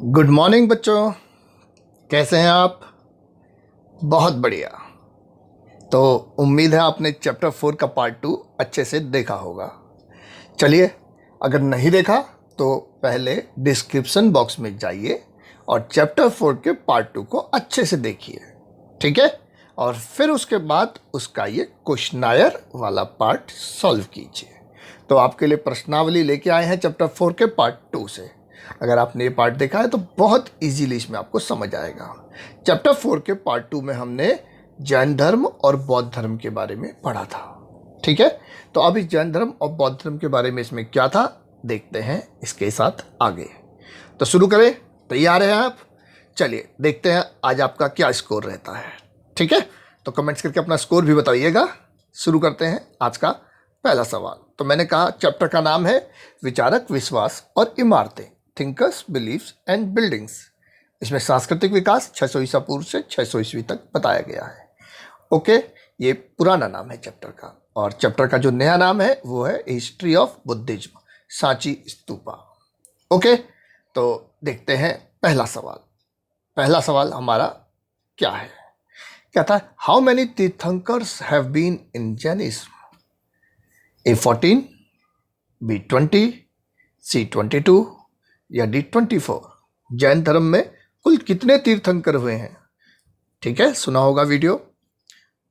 Good morning बच्चों, कैसे हैं आप? बहुत बढ़िया। तो उम्मीद है आपने चैप्टर 4 का पार्ट 2 अच्छे से देखा होगा। चलिए, अगर नहीं देखा तो पहले डिस्क्रिप्शन बॉक्स में जाइए और चैप्टर 4 के पार्ट 2 को अच्छे से देखिए, ठीक है? और फिर उसके बाद उसका ये क्वेश्चनायर वाला पार्ट सॉल्व कीजिए। तो आपके लिए प्रश्नावली लेके आए हैं चैप्टर 4 के पार्ट 2 से। अगर आपने ये पार्ट देखा है तो बहुत इजीली इसमें आपको समझ आएगा। चैप्टर 4 के पार्ट 2 में हमने जैन धर्म और बौद्ध धर्म के बारे में पढ़ा था, ठीक है? तो अब इस जैन धर्म और बौद्ध धर्म के बारे में इसमें क्या था देखते हैं इसके साथ आगे। तो शुरू करें, तैयार हैं आप? चलिए देखते हैं आज आपका क्या स्कोर रहता है, ठीक है? तो कमेंट्स करके अपना स्कोर भी बताइएगा। शुरू करते हैं आज का पहला सवाल। तो मैंने कहा चैप्टर का नाम है विचारक, विश्वास और इमारतें, थिंकर्स, बिलीफ्स एंड बिल्डिंग्स। इसमें सांस्कृतिक विकास 600 ईसा पूर्व से 600 ईस्वी तक बताया गया है। ओके, ये पुराना नाम है चैप्टर का। और चैप्टर का जो नया नाम है वो है history of Buddhism, Sanchi stupa. Okay, तो देखते हैं पहला सवाल। पहला सवाल हमारा क्या है? क्या था? How many tirthankars have been in Jainism? A14, B20, C22 या D24? जैन धर्म में कुल कितने तीर्थंकर हुए हैं? ठीक है, सुना होगा वीडियो।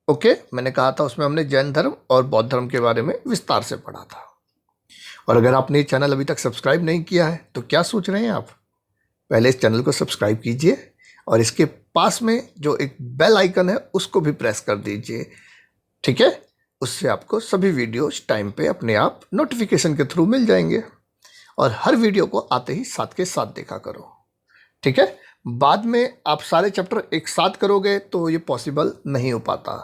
ओके, मैंने कहा था उसमें हमने जैन धर्म और बौद्ध धर्म के बारे में विस्तार से पढ़ा था। और अगर आपने ये चैनल अभी तक सब्सक्राइब नहीं किया है तो क्या सोच रहे हैं आप? पहले इस चैनल को सब्सक्राइब कीजिए और इसके पास में जो एक बेल आइकन है उसको भी प्रेस कर दीजिए, ठीक है? उससे आपको सभी वीडियोस टाइम पे अपने आप नोटिफिकेशन के थ्रू मिल जाएंगे। और हर वीडियो को आते ही साथ के साथ देखा करो, ठीक है? बाद में आप सारे चैप्टर एक साथ करोगे तो ये पॉसिबल नहीं हो पाता।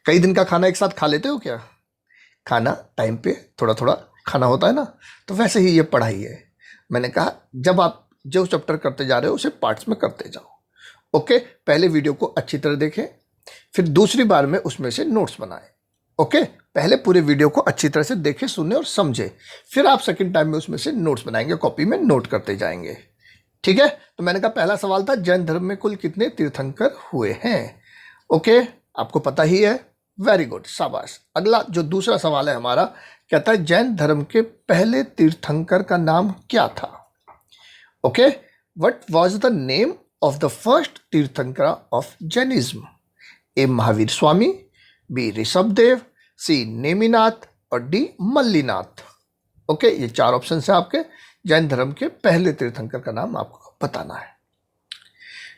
कई दिन का खाना एक साथ खा लेते हो क्या? खाना टाइम पे थोड़ा थोड़ा खाना होता है ना, तो वैसे ही ये पढ़ाई है। मैंने कहा जब आप जो चैप्टर करते जा रहे हो उसे पार्ट्स में करते जाओ। ओके, पहले वीडियो को अच्छी तरह देखें, फिर दूसरी बार में उसमें से नोट्स बनाएं। ओके, पहले पूरे वीडियो को अच्छी तरह से देखें, सुने और समझे, फिर आप सेकंड टाइम में उसमें से नोट्स बनाएंगे, कॉपी में नोट करते जाएंगे, ठीक है? तो मैंने कहा पहला सवाल था जैन धर्म में कुल कितने तीर्थंकर हुए हैं। ओके, आपको पता ही है, वेरी गुड, शाबाश। अगला जो दूसरा सवाल है हमारा, कहता है जैन धर्म के पहले तीर्थंकर का नाम क्या था? Okay, what was the name of the first tirthankar of Jainism? A Mahavir Swami, B Rishabhdev, C Neminath और डी मल्लीनाथ। ओके, ये चार ऑप्शन है आपके। जैन धर्म के पहले तीर्थंकर का नाम आपको बताना है।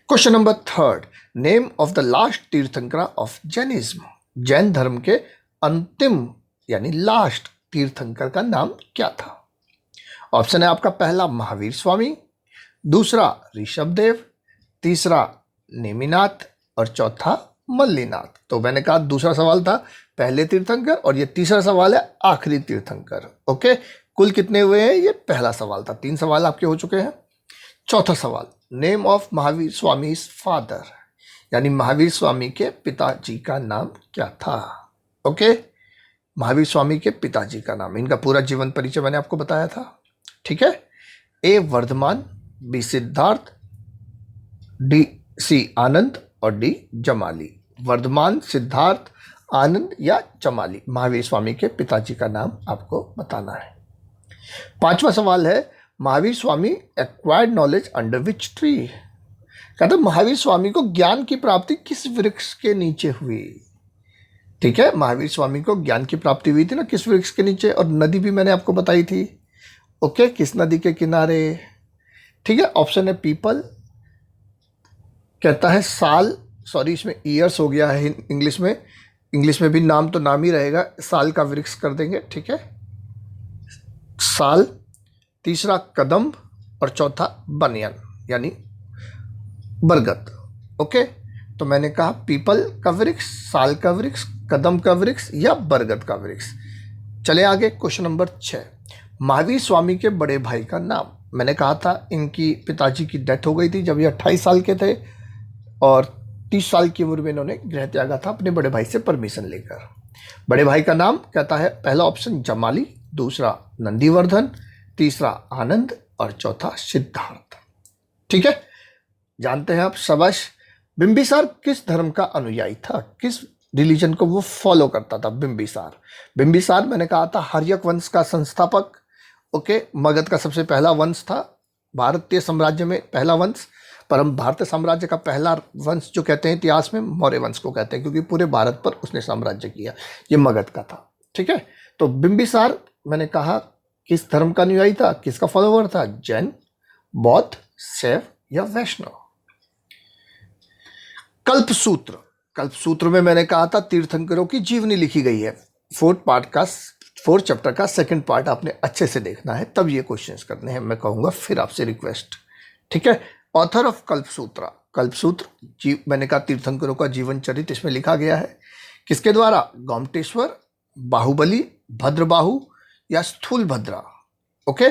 Question number 3, name of the last तीर्थंकर ऑफ जैनिज्म। जैन धर्म के अंतिम यानी लास्ट तीर्थंकर का नाम क्या था? ऑप्शन है आपका पहला महावीर स्वामी, दूसरा ऋषभदेव, तीसरा नेमिनाथ और चौथा मल्लीनाथ। तो मैंने कहा दूसरा सवाल था पहले तीर्थंकर और ये तीसरा सवाल है आखिरी तीर्थंकर। ओके, कुल कितने हुए हैं? ये पहला सवाल था। 3 सवाल आपके हो चुके हैं। चौथा सवाल, name of Mahavir Swami father, यानी महावीर स्वामी के पिताजी का नाम क्या था? ओके, महावीर स्वामी के पिताजी का नाम, इनका पूरा जीवन परिचय मैंने आपको बताया था, ठीक है? A Vardhaman, B Siddhartha, D C Anand और डी जमाली। वर्धमान, सिद्धार्थ, आनंद या जमाली, महावीर स्वामी के पिताजी का नाम आपको बताना है। 5वां सवाल है Mahavir Swami acquired knowledge under which tree? कहते महावीर स्वामी को ज्ञान की प्राप्ति किस वृक्ष के नीचे हुई? ठीक है, महावीर स्वामी को ज्ञान की प्राप्ति हुई थी ना किस वृक्ष के नीचे, और नदी भी मैंने आपको बताई थी। ओके, किस नदी के किनारे? ठीक है, ऑप्शन है पीपल, कहता है साल, सॉरी इसमें ईयर्स हो गया है इंग्लिश में भी नाम तो नाम ही रहेगा, साल का वृक्ष कर देंगे, ठीक है, साल। तीसरा कदम्ब और चौथा बनियन यानी बरगद। ओके, तो मैंने कहा पीपल का वृक्ष, साल का वृक्ष, कदम का वृक्ष या बरगद का वृक्ष। चले आगे, क्वेश्चन नंबर 6, महावीर स्वामी के बड़े भाई का नाम। मैंने कहा था इनकी पिताजी की डेथ हो गई थी जब ये 28 साल के थे और 30 साल की उम्र में इन्होंने गृह त्यागा था अपने बड़े भाई से परमिशन लेकर। बड़े भाई का नाम कहता है पहला ऑप्शन जमाली, दूसरा नंदीवर्धन, तीसरा आनंद और चौथा सिद्धार्थ। ठीक है, जानते हैं आप, शाबाश। बिंबिसार किस धर्म का अनुयायी था, किस रिलीजन को वो फॉलो करता था बिंबिसार? बिंबिसार मैंने कहा था हर्यक वंश का संस्थापक। ओके, मगध का सबसे पहला वंश था, भारतीय साम्राज्य में पहला वंश। पर हम भारतीय साम्राज्य का पहला वंश जो कहते हैं इतिहास में, मौर्य वंश को कहते हैं, क्योंकि पूरे भारत पर उसने साम्राज्य किया। ये मगध का था। ठीक है, तो बिंबिसार मैंने कहा किस धर्म का अनुयायी था, किसका फॉलोवर था? जैन, बौद्ध, शैव या वैष्णव? कल्पसूत्र, कल्पसूत्र में मैंने कहा था तीर्थंकरों की जीवनी लिखी गई है। फोर्थ चैप्टर का सेकंड पार्ट आपने अच्छे से देखना है, तब ये क्वेश्चंस करने हैं। मैं कहूंगा फिर आपसे रिक्वेस्ट, ठीक है। ऑथर ऑफ कल्पसूत्र, कल्पसूत्र मैंने कहा तीर्थंकरों का जीवन चरित्र इसमें लिखा गया है। किसके द्वारा? गोमटेश्वर, बाहुबली, भद्रबाहु या स्थूल भद्रा? ओके,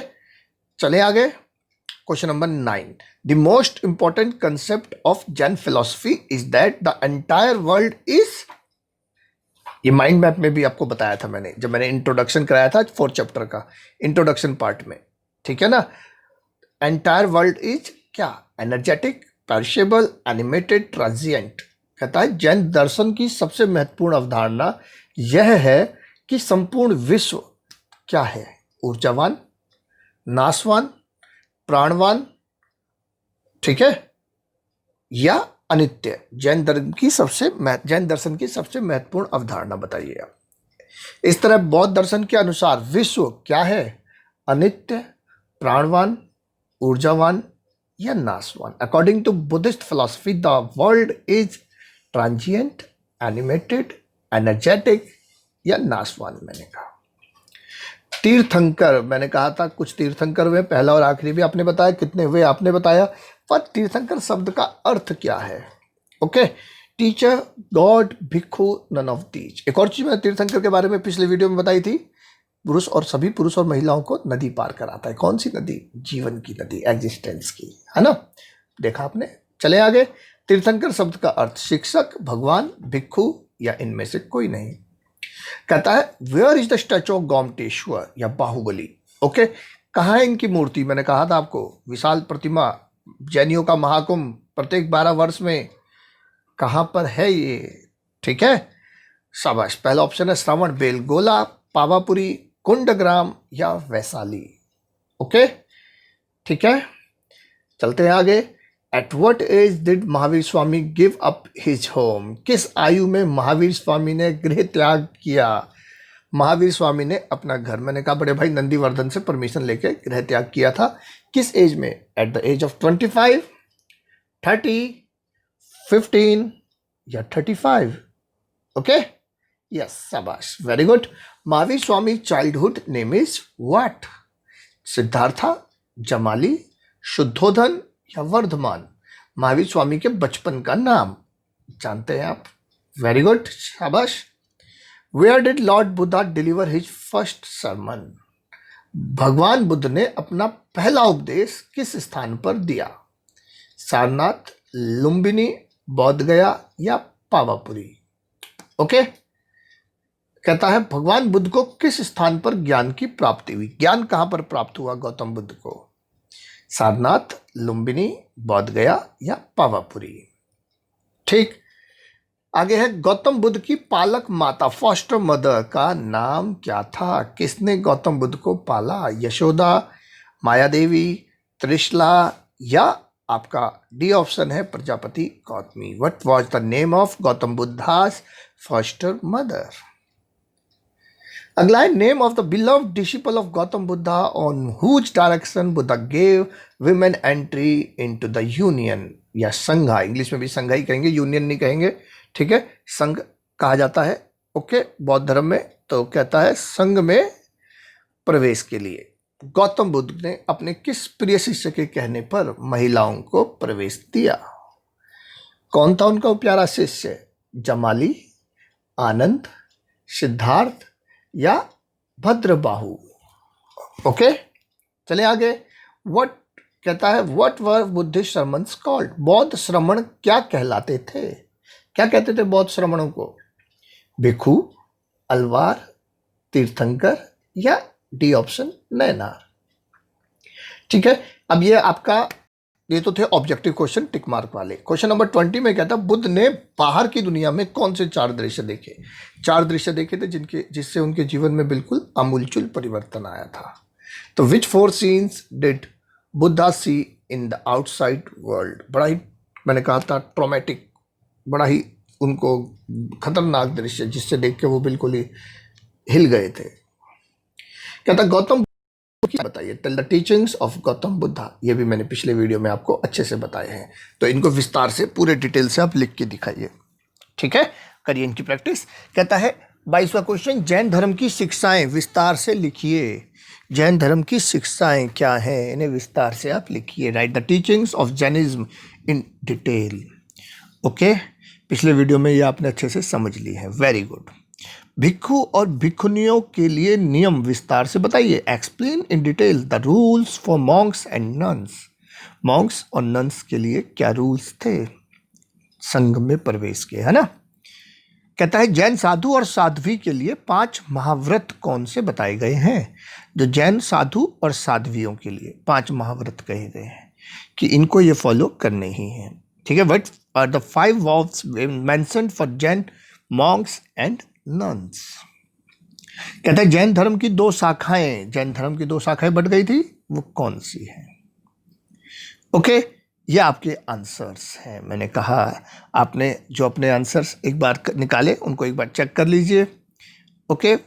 चले आगे। Question number 9, the most important concept of Jain philosophy is that the entire world is, ये माइंड मैप में भी आपको बताया था मैंने, जब मैंने इंट्रोडक्शन कराया था फोर्थ चैप्टर का इंट्रोडक्शन पार्ट में, ठीक है ना। एंटायर वर्ल्ड इज क्या? Energetic, perishable, animated, transient. कहता है जैन दर्शन की सबसे महत्वपूर्ण अवधारणा यह है कि संपूर्ण विश्व क्या है? ऊर्जावान, नाशवान, प्राणवान, ठीक है, या अनित्य। जैन दर्शन की सबसे महत्वपूर्ण अवधारणा बताइए आप। इस तरह बौद्ध दर्शन के अनुसार विश्व क्या है? अनित्य, प्राणवान, ऊर्जावान या नाशवान। According to Buddhist philosophy the world is transient, animated, energetic या नाशवान। मैंने कहा तीर्थंकर, मैंने कहा था कुछ तीर्थंकर हुए, पहला और आखिरी भी आपने बताया, कितने हुए आपने बताया। पर तीर्थंकर शब्द का अर्थ क्या है? ओके, टीचर, गॉड, भिक्षु, नन ऑफ दीज। एक और चीज मैंने तीर्थंकर के बारे में पिछले वीडियो में बताई थी, सभी पुरुष और महिलाओं को नदी पार कराता है। कौन सी नदी? जीवन की नदी, एग्जिस्टेंस की, है ना। देखा आपने। चले आगे। तीर्थंकर शब्द का अर्थ शिक्षक, भगवान, भिक्षु या इनमें से कोई नहीं। कहता है where is the statue of Gomateshwara या बाहुबली? ओके, कहाँ है इनकी मूर्ति? मैंने कहा था आपको विशाल प्रतिमा, जैनियों का महाकुंभ प्रत्येक 12 वर्ष में, कहाँ पर है ये? ठीक है, शाबाश। पहला ऑप्शन है श्रावण बेलगोला, पावापुरी, कुंडग्राम या वैशाली। ओके, ठीक है, चलते हैं आगे। At what age did Mahavir Swami give up his home? किस आयु में महावीर स्वामी ने गृह त्याग किया? महावीर स्वामी ने अपना घर, मैंने कहा बड़े भाई नंदीवर्धन से परमिशन लेके गृह त्याग किया था। किस एज में? एट द एज ऑफ 25, 30, 15 या 35? ओके, यस, शाबाश, very good. Mahavir Swami childhood name is what? Siddhartha, Jamali, Shuddhodana या वर्धमान? महावीर स्वामी के बचपन का नाम जानते हैं आप? वेरी गुड, शाबाश। Where did Lord Buddha deliver his first sermon? भगवान बुद्ध ने अपना पहला उपदेश किस स्थान पर दिया? सारनाथ, लुम्बिनी, बोध गया या पावापुरी? ओके, कहता है भगवान बुद्ध को किस स्थान पर ज्ञान की प्राप्ति हुई? ज्ञान कहां पर प्राप्त हुआ गौतम बुद्ध को? सारनाथ, लुम्बिनी, बोध गया या पावापुरी? ठीक, आगे है गौतम बुद्ध की पालक माता, फॉस्टर मदर का नाम क्या था? किसने गौतम बुद्ध को पाला? यशोदा, माया देवी, त्रिशला या आपका डी ऑप्शन है Prajapati Gautami. What was the name of Gautam Buddha's foster mother? अगला है name of the beloved disciple of Gautam Buddha on whose direction Buddha gave women entry into the union या संघा। इंग्लिश में भी संघा ही कहेंगे, यूनियन नहीं कहेंगे, ठीक है, संघ कहा जाता है। ओके, बौद्ध धर्म में तो कहता है संघ में प्रवेश के लिए गौतम बुद्ध ने अपने किस प्रिय शिष्य के कहने पर महिलाओं को प्रवेश दिया? कौन था उनका प्यारा शिष्य? जमाली, आनंद, सिद्धार्थ या भद्रबाहु? ओके, चले आगे। व्हाट कहता है व्हाट वर बुद्धिस्ट श्रमण्स कॉल्ड? बौद्ध श्रमण क्या कहलाते थे? क्या कहते थे बौद्ध श्रमणों को? भिक्षु, अलवार, तीर्थंकर या डी ऑप्शन नैनार? ठीक है, अब ये आपका ये तो थे ऑब्जेक्टिव क्वेश्चन टिक मार्क वाले। क्वेश्चन नंबर 20 में कहता बुद्ध ने बाहर की दुनिया में कौन से 4 दृश्य देखे? 4 दृश्य देखे थे जिससे उनके जीवन में बिल्कुल आमूलचूल परिवर्तन आया था। तो which 4 scenes did Buddha see in the outside world? बड़ा ही, मैंने कहा था ट्रॉमेटिक, बड़ा ही उनको खतरनाक दृश्य जिससे देख के वो बिल्कुल ही हिल गए थे। कहता गौतम क्या बताइए? Tell the teachings of Gautam Buddha. ये भी मैंने पिछले वीडियो में आपको अच्छे से बताए हैं, तो इनको विस्तार से पूरे डिटेल से आप लिख के दिखाइए। ठीक है, करिए इनकी प्रैक्टिस। कहता है 22वां क्वेश्चन, जैन धर्म की शिक्षाएं विस्तार से लिखिए। जैन धर्म की शिक्षाएं क्या हैं, इन्हें विस्तार से आप लिखिए। Right the teachings of Jainism in detail. Okay, पिछले वीडियो में ये आपने अच्छे से समझ ली है, वेरी गुड। भिक्खु और भिक्खुनियों के लिए नियम विस्तार से बताइए। Explain in detail the rules for Monks and nuns. Monks और नन्स के लिए क्या रूल्स थे संघ में प्रवेश के, है ना। कहता है जैन साधु और साध्वी के लिए 5 महाव्रत कौन से बताए गए हैं? जो जैन साधु और साध्वियों के लिए 5 महाव्रत कहे गए हैं कि इनको ये फॉलो करने ही हैं। ठीक है, what are the 5 vows mentioned for Jain monks and nuns? कहता है जैन धर्म की 2 शाखाएं, जैन धर्म की 2 शाखाएं बढ़ गई थी, वो कौन सी है? ओके, ये आपके आंसर्स हैं। मैंने कहा आपने जो अपने आंसर्स एक बार निकाले उनको एक बार चेक कर लीजिए। ओके,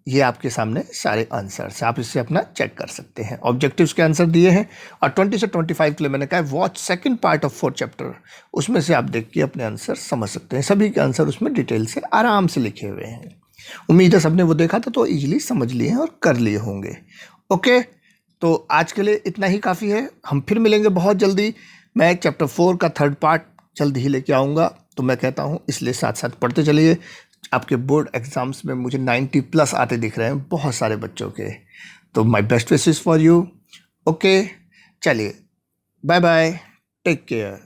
ये आपके सामने सारे आंसर्स, आप इससे अपना चेक कर सकते हैं। ऑब्जेक्टिव्स के आंसर दिए हैं और 20 से 25 के लिए मैंने कहा watch second part of 4th chapter, उसमें से आप देख के अपने आंसर समझ सकते हैं। सभी के आंसर उसमें डिटेल से आराम से लिखे हुए हैं। उम्मीद है सबने वो देखा था तो ईजिली समझ लिए हैं और कर लिए होंगे। ओके, तो आज के लिए इतना ही काफ़ी है। हम फिर मिलेंगे बहुत जल्दी। मैं चैप्टर 4 का 3rd पार्ट जल्द ही लेके आऊँगा, तो मैं कहता हूँ इसलिए साथ साथ पढ़ते चलिए। आपके बोर्ड एग्जाम्स में मुझे 90+ आते दिख रहे हैं बहुत सारे बच्चों के, तो my best wishes for you. Okay, चलिए बाय बाय, टेक केयर।